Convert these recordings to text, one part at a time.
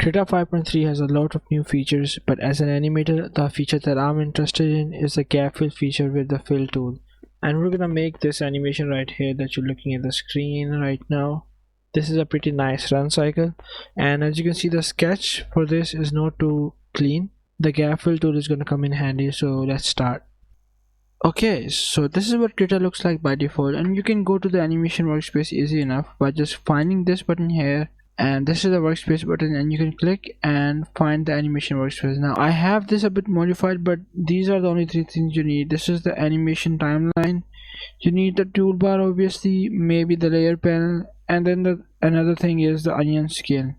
Krita 5.3 has a lot of new features, but as an animator, the feature that I'm interested in is the gap fill feature with the fill tool. And we're gonna make this animation right here that you're looking at the screen right now. This is a pretty nice run cycle, and as you can see, the sketch for this is not too clean. The gap fill tool is gonna come in handy, so let's start. Okay, so this is what Krita looks like by default, and you can go to the animation workspace easy enough by just finding this button here, and this is the workspace button, and you can click and find the animation workspace. Now I have this a bit modified, but these are the only three things you need. This is the animation timeline. You need the toolbar, obviously, maybe the layer panel, and then another thing is the onion skin.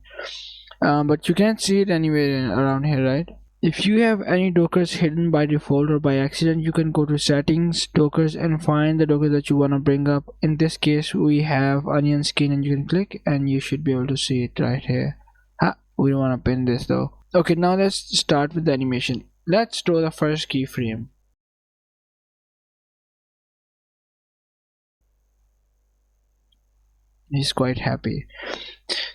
But you can't see it anywhere around here, right? If you have any dockers hidden by default or by accident, you can go to settings, dockers, and find the docker that you want to bring up. In this case, we have onion skin, and you can click and you should be able to see it right here. We don't want to pin this though. Okay, now let's start with the animation. Let's draw the first keyframe. He's quite happy.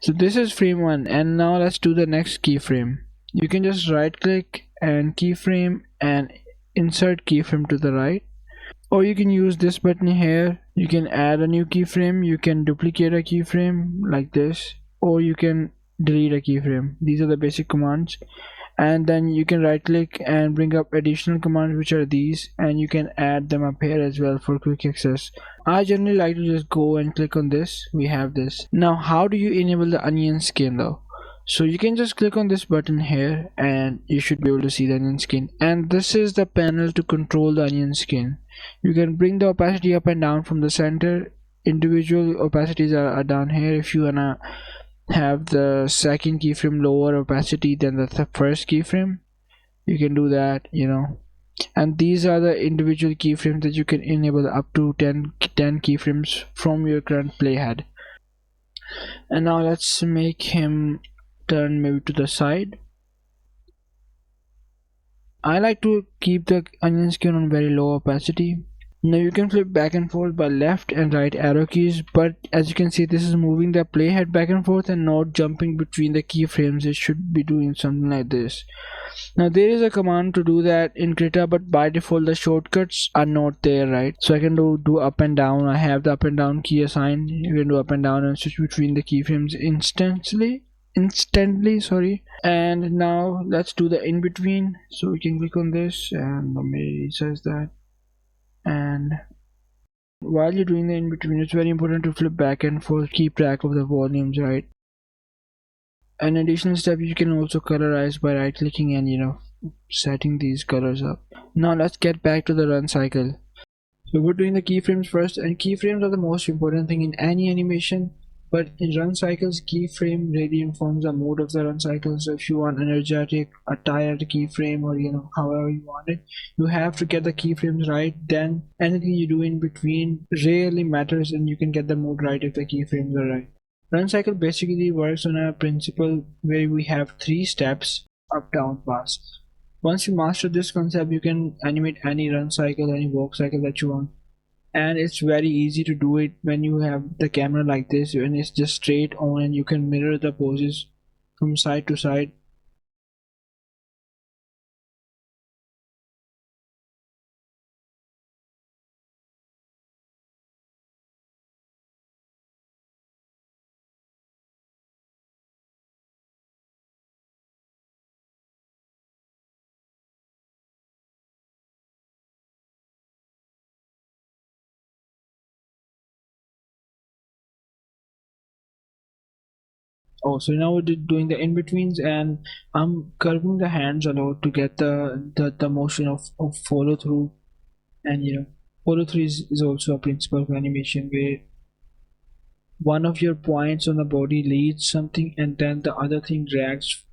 So this is frame 1, and now let's do the next keyframe. You can just right click and keyframe and insert keyframe to the right, or you can use this button here. You can add a new keyframe, you can duplicate a keyframe like this, or you can delete a keyframe. These are the basic commands, and then you can right click and bring up additional commands, which are these, and you can add them up here as well for quick access. I generally like to just go and click on this. We have this. Now how do you enable the onion skin though? So you can just click on this button here and you should be able to see the onion skin, and this is the panel to control the onion skin. You can bring the opacity up and down from the center. Individual opacities are down here. If you wanna have the second keyframe lower opacity than the first keyframe, you can do that, and these are the individual keyframes that you can enable up to 10 keyframes from your current playhead. And now let's make him turn maybe to the side. I like to keep the onion skin on very low opacity. Now you can flip back and forth by left and right arrow keys, but as you can see, this is moving the playhead back and forth and not jumping between the keyframes. It should be doing something like this. Now there is a command to do that in Krita, but by default the shortcuts are not there, right? So I can do up and down. I have the up and down key assigned. You can do up and down and switch between the keyframes instantly, sorry. And now let's do the in between. So we can click on this and maybe says that. And while you're doing the in between, it's very important to flip back and forth, keep track of the volumes, right? An additional step, you can also colorize by right clicking and setting these colors up. Now let's get back to the run cycle. So we're doing the keyframes first, and keyframes are the most important thing in any animation, but in run cycles, keyframe really informs the mode of the run cycle. So if you want energetic, a tired keyframe, or however you want it, you have to get the keyframes right. Then anything you do in between rarely matters, and you can get the mode right if the keyframes are right. Run cycle basically works on a principle where we have 3 steps: up, down, pass. Once you master this concept, you can animate any run cycle, any walk cycle that you want. And it's very easy to do it when you have the camera like this, and it's just straight on, and you can mirror the poses from side to side. Oh, so now we're doing the in-betweens, and I'm curving the hands a lot to get the motion of follow through. And follow through is also a principle of animation where one of your points on the body leads something, and then the other thing drags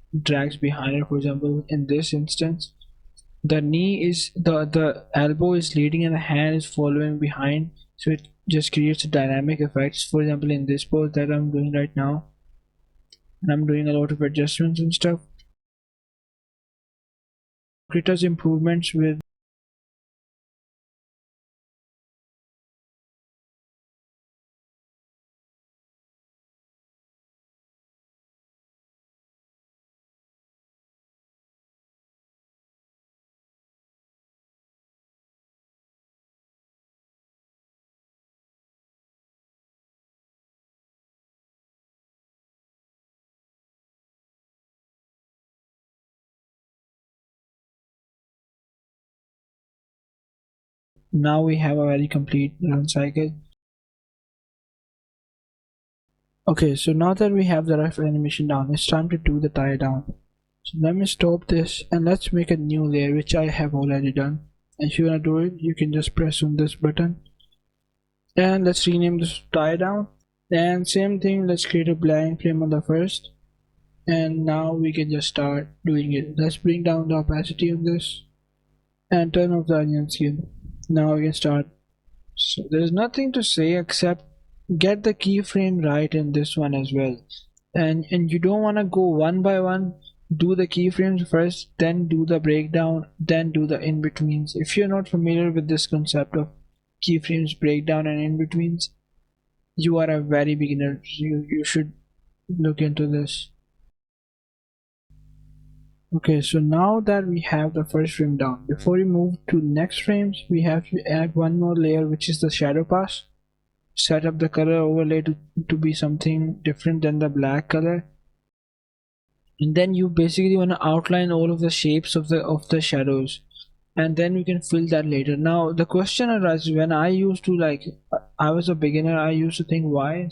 behind it. For example, in this instance, the knee is the elbow is leading and the hand is following behind, so it just creates a dynamic effects. For example, in this pose that I'm doing right now, and I'm doing a lot of adjustments and stuff. Krita's improvements with Now we have a very complete run cycle. Okay, so now that we have the rough animation down, it's time to do the tie down. So let me stop this and let's make a new layer, which I have already done. And if you wanna do it, you can just press on this button. And let's rename this tie down. And same thing, let's create a blank frame on the first. And now we can just start doing it. Let's bring down the opacity of this and turn off the onion skin. Now we can start. So there's nothing to say except get the keyframe right in this one as well. And you don't want to go one by one. Do the keyframes first, then do the breakdown, then do the in-betweens. If you're not familiar with this concept of keyframes, breakdown and in-betweens, you are a very beginner. You should look into this. Okay, so now that we have the first frame down, before we move to next frames, we have to add one more layer, which is the shadow pass. Set up the color overlay to be something different than the black color. And then you basically want to outline all of the shapes of the shadows, and then we can fill that later. Now the question arises, when I used to, like, I was a beginner, I used to think, why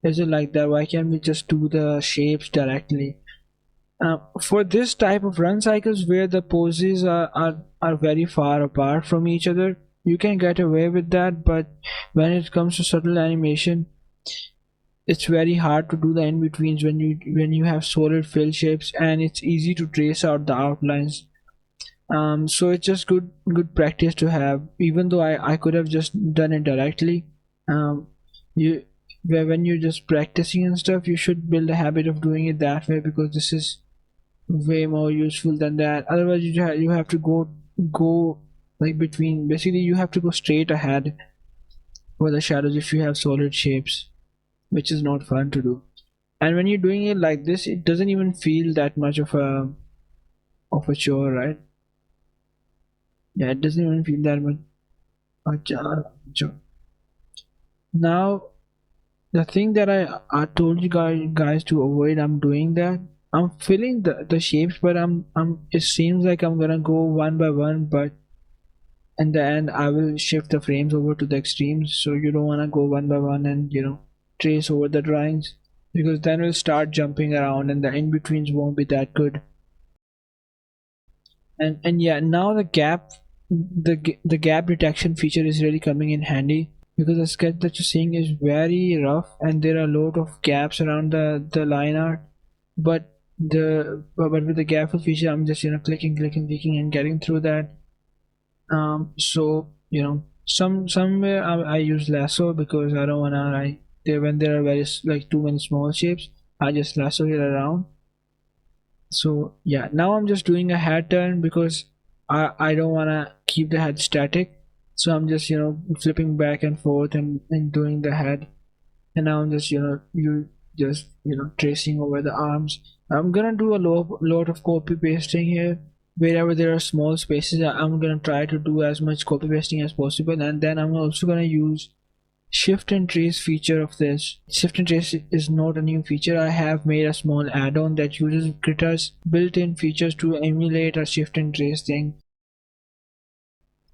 is it like that? Why can't we just do the shapes directly? For this type of run cycles where the poses are very far apart from each other, you can get away with that, but when it comes to subtle animation, it's very hard to do the in-betweens when you have solid fill shapes, and it's easy to trace out the outlines. So it's just good practice to have, even though I could have just done it directly. You when you're just practicing and stuff, you should build a habit of doing it that way, because this is way more useful than that. Otherwise you have to go like between, basically you have to go straight ahead for the shadows if you have solid shapes, which is not fun to do. And when you're doing it like this, it doesn't even feel that much of a chore, right? Yeah, it doesn't even feel that much a chore. Now the thing that I told you guys to avoid, I'm doing that. I'm filling the shapes, but I'm it seems like I'm gonna go one by one, but in the end I will shift the frames over to the extremes. So you don't wanna go one by one and trace over the drawings, because then we'll start jumping around and the in-betweens won't be that good. And yeah, now the gap detection feature is really coming in handy, because the sketch that you're seeing is very rough and there are a lot of gaps around the line art. But with the gap fill feature, I'm just clicking and getting through that. So somewhere I use lasso, because I don't wanna, like, when there are very like too many small shapes, I just lasso it around. So yeah, now I'm just doing a head turn, because I don't wanna keep the head static. So I'm just flipping back and forth and doing the head. And now I'm just tracing over the arms. I'm gonna do a lot of copy pasting here. Wherever there are small spaces, I'm gonna try to do as much copy pasting as possible. And then I'm also gonna use shift and trace feature of this. Shift and trace is not a new feature. I have made a small add-on that uses Krita's built-in features to emulate a shift and trace thing.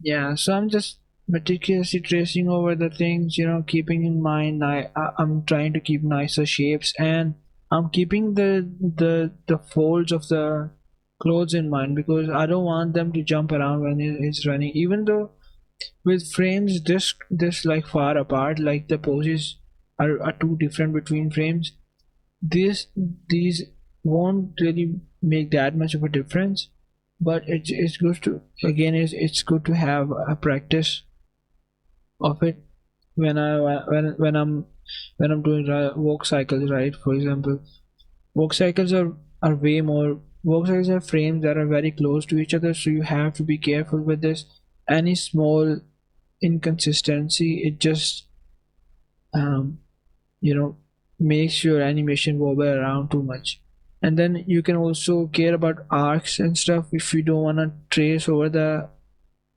Yeah, so I'm just meticulously tracing over the things, keeping in mind I'm trying to keep nicer shapes, and I'm keeping the folds of the clothes in mind, because I don't want them to jump around when it's running. Even though with frames this like far apart, like the poses are too different between frames, these won't really make that much of a difference. But it's good to, again, it's good to have a practice of it when I'm doing walk cycles, right? For example, walk cycles are way more. Walk cycles are frames that are very close to each other, so you have to be careful with this. Any small inconsistency, it just makes your animation wobble around too much. And then you can also care about arcs and stuff. If you don't want to trace over the,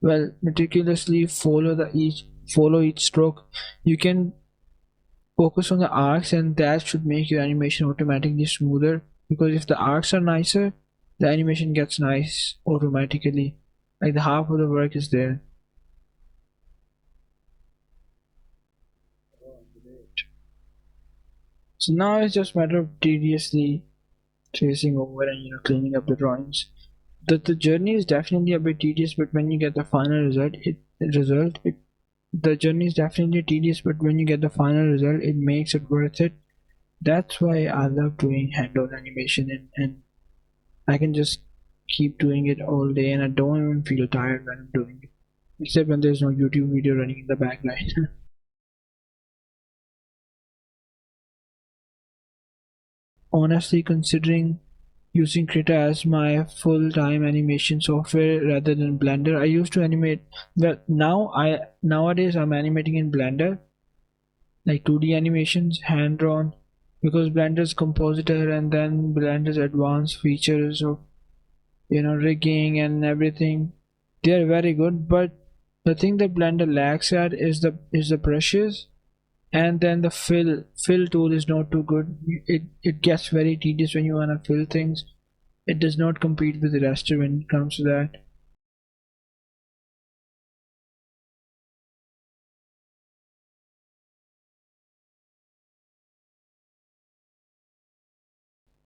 well, meticulously follow each stroke, you can focus on the arcs, and that should make your animation automatically smoother, because if the arcs are nicer, the animation gets nice automatically, like the half of the work is there. So now it's just a matter of tediously tracing over and cleaning up the drawings. The journey is definitely a bit tedious, but when you get the final result, the journey is definitely tedious, but when you get the final result, it makes it worth it. That's why I love doing hand-on animation, and I can just keep doing it all day, and I don't even feel tired when I'm doing it, except when there's no YouTube video running in the background. Honestly, considering using Krita as my full-time animation software rather than Blender, I used to animate. Well, nowadays I'm animating in Blender, like 2D animations, hand-drawn, because Blender's compositor and then Blender's advanced features of rigging and everything, they are very good. But the thing that Blender lacks at is the brushes, and then the fill tool is not too good. It gets very tedious when you want to fill things. It does not compete with the raster when it comes to that.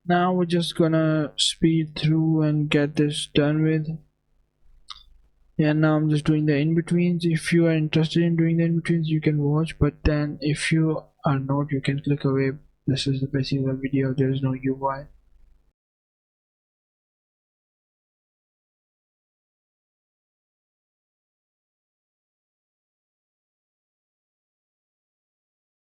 Now we're just gonna speed through and get this done with. Yeah, now I'm just doing the in-betweens. If you are interested in doing the in-betweens, you can watch, but then if you are not, you can click away. This is the basic of the video. There is no UI.